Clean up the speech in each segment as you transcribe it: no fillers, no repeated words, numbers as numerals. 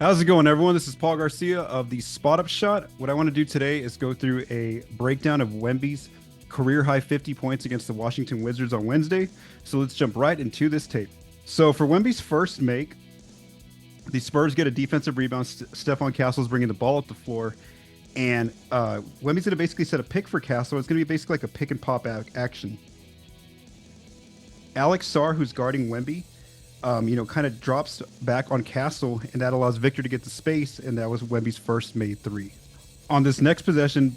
How's it going, everyone? This is Paul Garcia of the Spot Up Shot. What I want to do today is go through a breakdown of Wemby's career high 50 points against the Washington Wizards on Wednesday. So let's jump right into this tape. So for Wemby's first make, the Spurs get a defensive rebound. Stephon Castle's bringing the ball up the floor, and Wemby's going to basically set a pick for Castle. It's going to be basically like a pick and pop action. Alex Sarr, who's guarding Wemby, kind of drops back on Castle, and that allows Victor to get the space, and that was Wemby's first made three. On this next possession,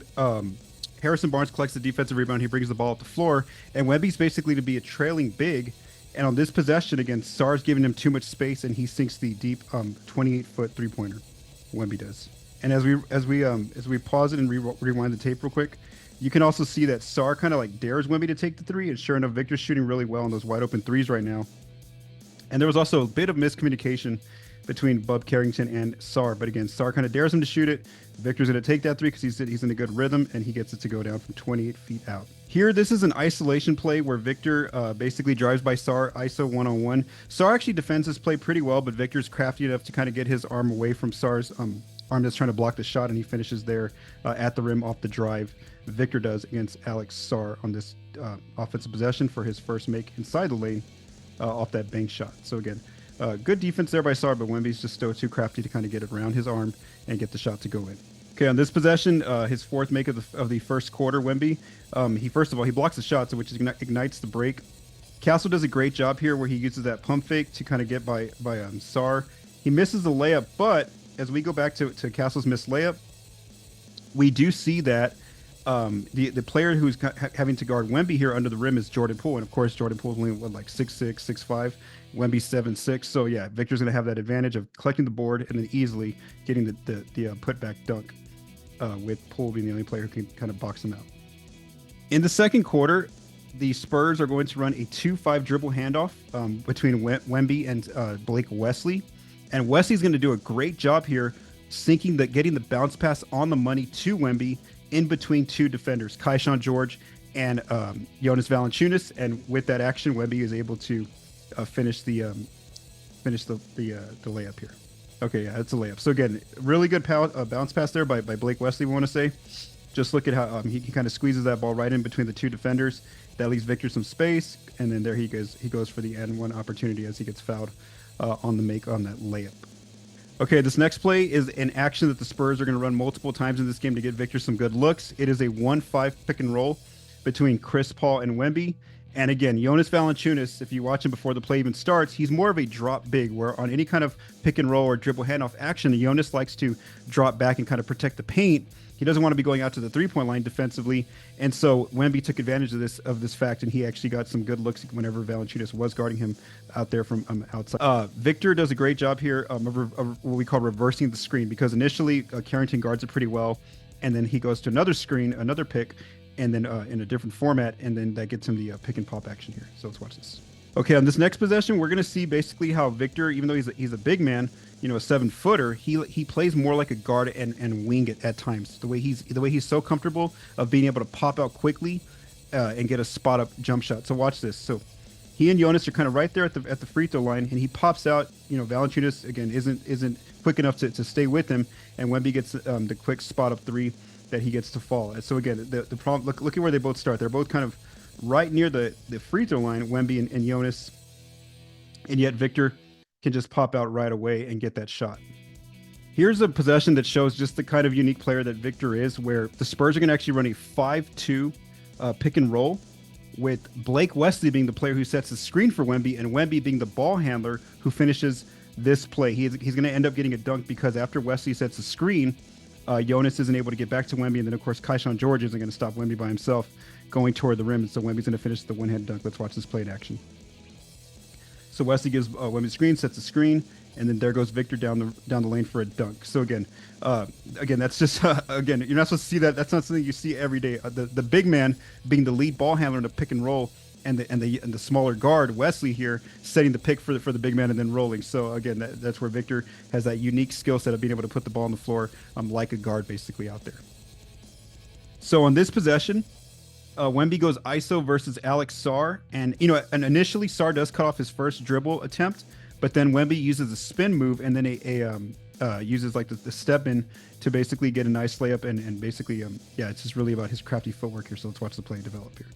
Harrison Barnes collects the defensive rebound. He brings the ball up the floor, and Wemby's basically to be a trailing big. And on this possession, again, Sarr's giving him too much space, and he sinks the deep 28-foot three-pointer. Wemby does. And as we pause it and rewind the tape real quick, you can also see that Sarr kind of like dares Wemby to take the three, and sure enough, Victor's shooting really well on those wide open threes right now. And there was also a bit of miscommunication between Bub Carrington and Sarr. But again, Sarr kind of dares him to shoot it. Victor's going to take that three because he's in a good rhythm, and he gets it to go down from 28 feet out. Here, this is an isolation play where Victor basically drives by Sarr, ISO one-on-one. Sarr actually defends this play pretty well, but Victor's crafty enough to kind of get his arm away from Sarr's arm that's trying to block the shot, and he finishes there at the rim off the drive. Victor does against Alex Sarr on this offensive possession for his first make inside the lane. Off that bank shot. So again, good defense there by Sarr, but Wemby's just still too crafty to kind of get it around his arm and get the shot to go in. Okay, on this possession, his fourth make of the first quarter, Wemby, he first of all, he blocks the shot, so which ignites the break. Castle does a great job here where he uses that pump fake to kind of get by Sarr. He misses the layup, but as we go back to Castle's missed layup, we do see that the player who's having to guard Wemby here under the rim is Jordan Poole, and of course Jordan Poole's only like 6'6", 6'5", Wemby's 7'6". So yeah, Victor's gonna have that advantage of collecting the board and then easily getting the putback dunk, with Poole being the only player who can kind of box him out. In the second quarter, the Spurs are going to run a 2-5 dribble handoff between Wemby and Blake Wesley, and Wesley's going to do a great job here, getting the bounce pass on the money to Wemby in between two defenders, Kaishan George and Jonas Valanciunas, and with that action, Wemby is able to finish the layup here. Okay, yeah, it's a layup. So again, really good bounce pass there by Blake Wesley. We want to say, just look at how he kind of squeezes that ball right in between the two defenders. That leaves Victor some space, and then there he goes. He goes for the N1 opportunity as he gets fouled on the make on that layup. Okay, this next play is an action that the Spurs are going to run multiple times in this game to get Victor some good looks. It is a 1-5 pick and roll between Chris Paul and Wemby. And again, Jonas Valanciunas, if you watch him before the play even starts, he's more of a drop big, where on any kind of pick and roll or dribble handoff action, Jonas likes to drop back and kind of protect the paint. He doesn't want to be going out to the three-point line defensively, and so Wemby took advantage of this fact, and he actually got some good looks whenever Valanciunas was guarding him out there from outside. Victor does a great job here of what we call reversing the screen, because initially Carrington guards it pretty well, and then he goes to another screen, another pick, and then in a different format, and then that gets him the pick and pop action here. So let's watch this. Okay, on this next possession, we're going to see basically how Victor, even though he's a big man, a 7-footer, he plays more like a guard and wing it at times. The way he's so comfortable of being able to pop out quickly and get a spot up jump shot. So watch this. So he and Jonas are kind of right there at the free throw line, and he pops out. Valanciunas again isn't quick enough to stay with him, and Wemby gets the quick spot up three that he gets to fall. And so again, the problem. Look at where they both start. They're both kind of right near the free throw line, Wemby and Jonas, and yet Victor can just pop out right away and get that shot. Here's a possession that shows just the kind of unique player that Victor is, where the Spurs are going to actually run a 5-2 pick and roll, with Blake Wesley being the player who sets the screen for Wemby, and Wemby being the ball handler who finishes this play. He's going to end up getting a dunk, because after Wesley sets the screen, Jonas isn't able to get back to Wemby, and then of course Kaishan George isn't going to stop Wemby by himself going toward the rim, and so Wemby's going to finish the one-hand dunk. Let's watch this play in action. So Wesley gives Wemby the screen, sets the screen, and then there goes Victor down the lane for a dunk. So again, that's just again, you're not supposed to see that. That's not something you see every day. The big man being the lead ball handler in a pick and roll, and the smaller guard Wesley here setting the pick for the big man and then rolling. So again, that's where Victor has that unique skill set of being able to put the ball on the floor like a guard basically out there. So on this possession, Wemby goes ISO versus Alex Sarr, and initially Sarr does cut off his first dribble attempt, but then Wemby uses a spin move and then uses like the step in to basically get a nice layup and basically yeah, it's just really about his crafty footwork here. So let's watch the play develop here.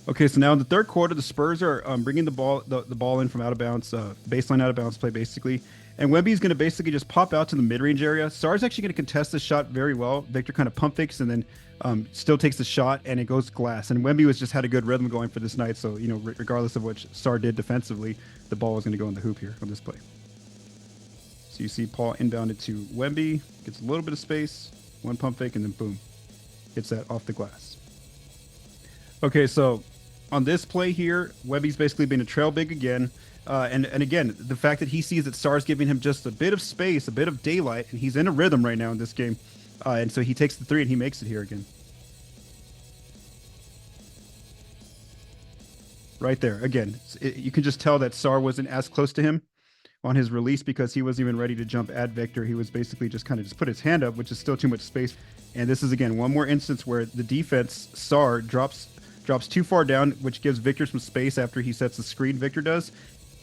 Okay, so now in the third quarter, the Spurs are bringing the ball in from out of bounds, baseline out of bounds play basically, and Wemby's going to basically just pop out to the mid range area. Sar's actually going to contest the shot very well. Victor kind of pump fakes and then still takes the shot, and it goes glass. And Wemby was just had a good rhythm going for this night, so regardless of what Sar did defensively, the ball was going to go in the hoop here on this play. So you see Paul inbounded to Wemby, gets a little bit of space, one pump fake, and then boom, hits that off the glass. Okay, so on this play here, Wemby's basically been a trail big again. And again, the fact that he sees that Sar's giving him just a bit of space, a bit of daylight, and he's in a rhythm right now in this game. And so he takes the three and he makes it here again. Right there. Again, you can just tell that Sar wasn't as close to him on his release because he wasn't even ready to jump at Victor. He was basically just kind of just put his hand up, which is still too much space. And this is, again, one more instance where the defense, Sar, drops too far down, which gives Victor some space after he sets the screen, Victor does.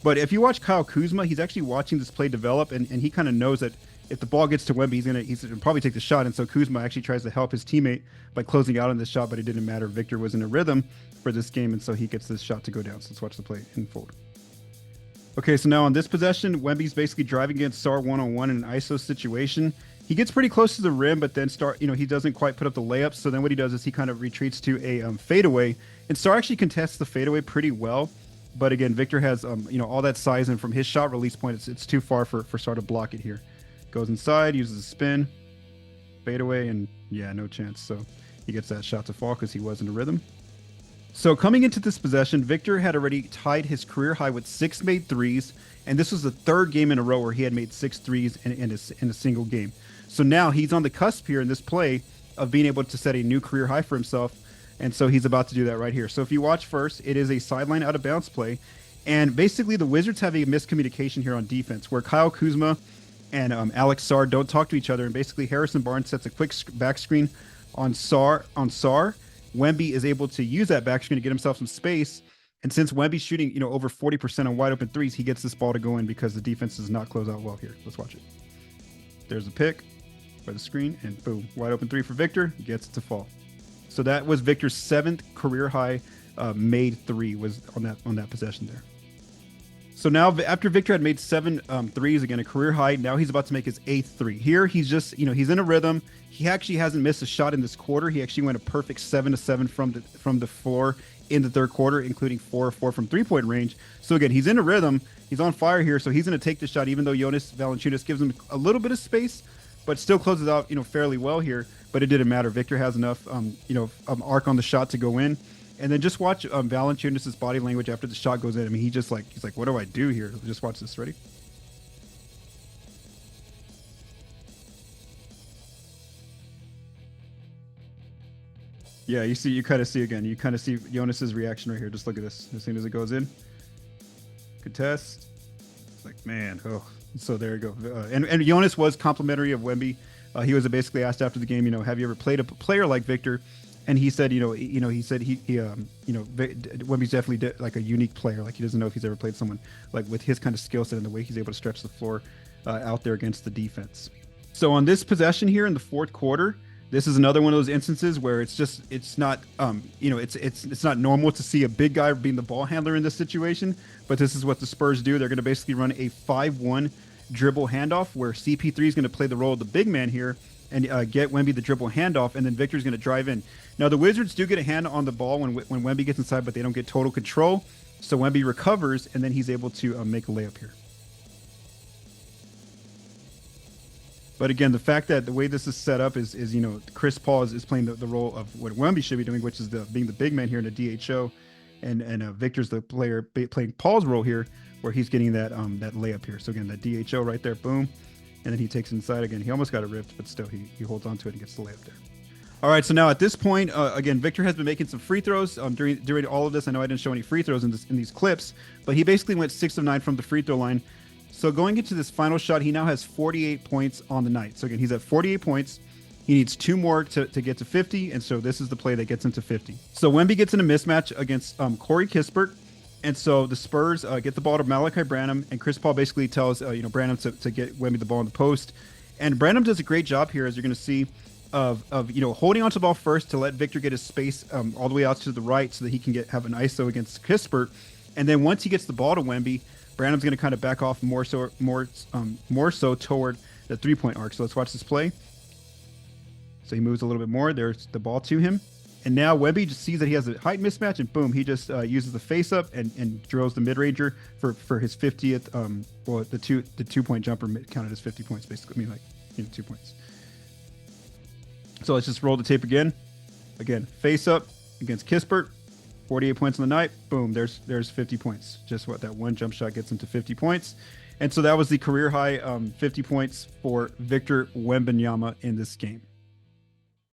But if you watch Kyle Kuzma, he's actually watching this play develop, and he kind of knows that if the ball gets to Wemby, he's gonna probably take the shot. And so Kuzma actually tries to help his teammate by closing out on this shot, but it didn't matter. Victor was in a rhythm for this game, and so he gets this shot to go down. So let's watch the play in forward. Okay, so now on this possession, Wemby's basically driving against Sar one-on-one in an ISO situation. He gets pretty close to the rim, but then he doesn't quite put up the layup. So then what he does is he kind of retreats to a fadeaway, and Sar actually contests the fadeaway pretty well. But again, Victor has all that size, and from his shot release point, it's too far for Sar to block it here. Goes inside, uses a spin, fadeaway, and yeah, no chance. So he gets that shot to fall because he was in a rhythm. So coming into this possession, Victor had already tied his career high with 6 made threes, and this was the third game in a row where he had made 6 threes in a single game. So now he's on the cusp here in this play of being able to set a new career high for himself, and so he's about to do that right here. So if you watch first, it is a sideline out of bounds play, and basically the Wizards have a miscommunication here on defense where Kyle Kuzma and Alex Sar don't talk to each other, and basically Harrison Barnes sets a quick back screen on Sar. Wemby is able to use that back screen to get himself some space. And since Wemby's shooting, over 40% on wide open threes, he gets this ball to go in because the defense does not close out well here. Let's watch it. There's a pick by the screen, and boom, wide open three for Victor. He gets it to fall. So that was Victor's 7th career high made three was on that possession there. So now after Victor had made 7 threes, again, a career high, now he's about to make his 8th three. Here, he's just, he's in a rhythm. He actually hasn't missed a shot in this quarter. He actually went a perfect 7-7 from the floor in the third quarter, including 4-4 from three-point range. So again, he's in a rhythm. He's on fire here, so he's going to take the shot, even though Jonas Valanciunas gives him a little bit of space, but still closes out, fairly well here. But it didn't matter. Victor has enough, arc on the shot to go in. And then just watch Valanciunas' body language after the shot goes in. I mean, he's like, what do I do here? Just watch this. Ready? Yeah, you kind of see Jonas's reaction right here. Just look at this. As soon as it goes in, good test. It's like, man, oh. So there you go. And Jonas was complimentary of Wemby. He was basically asked after the game, have you ever played a player like Victor? And he said, Wemby's definitely like a unique player. Like he doesn't know if he's ever played someone like with his kind of skill set and the way he's able to stretch the floor out there against the defense. So on this possession here in the fourth quarter, this is another one of those instances where it's not normal to see a big guy being the ball handler in this situation. But this is what the Spurs do. They're going to basically run a 5-1 dribble handoff where CP3 is going to play the role of the big man here and get Wemby the dribble handoff, and then Victor's going to drive in. Now, the Wizards do get a hand on the ball when Wemby gets inside, but they don't get total control. So Wemby recovers, and then he's able to make a layup here. But again, the fact that the way this is set up is Chris Paul is playing the role of what Wemby should be doing, which is being the big man here in a DHO, and Victor's the player playing Paul's role here, where he's getting that layup here. So again, that DHO right there, boom. And then he takes it inside again. He almost got it ripped, but still he holds on to it and gets the layup there. All right, so now at this point, again, Victor has been making some free throws during all of this. I know I didn't show any free throws in these clips, but he basically went 6 of 9 from the free throw line. So going into this final shot, he now has 48 points on the night. So again, he's at 48 points. He needs 2 more to get to 50, and so this is the play that gets him to 50. So Wemby gets in a mismatch against Corey Kispert, And so the Spurs get the ball to Malachi Branham, and Chris Paul basically tells Branham to get Wemby the ball in the post. And Branham does a great job here, as you're going to see, of holding onto the ball first to let Victor get his space all the way out to the right so that he can have an ISO against Kispert. And then once he gets the ball to Wemby, Branham's going to kind of back off more so toward the 3-point arc. So let's watch this play. So he moves a little bit more. There's the ball to him. And now Wemby just sees that he has a height mismatch, and boom, he just uses the face up and drills the mid ranger for his 50th. The 2-point jumper counted as 50 points, basically. I mean, 2 points. So let's just roll the tape again. Again, face up against Kispert, 48 points on the night. Boom, there's 50 points. Just what that one jump shot gets him to 50 points. And so that was the career high 50 points for Victor Wembanyama in this game.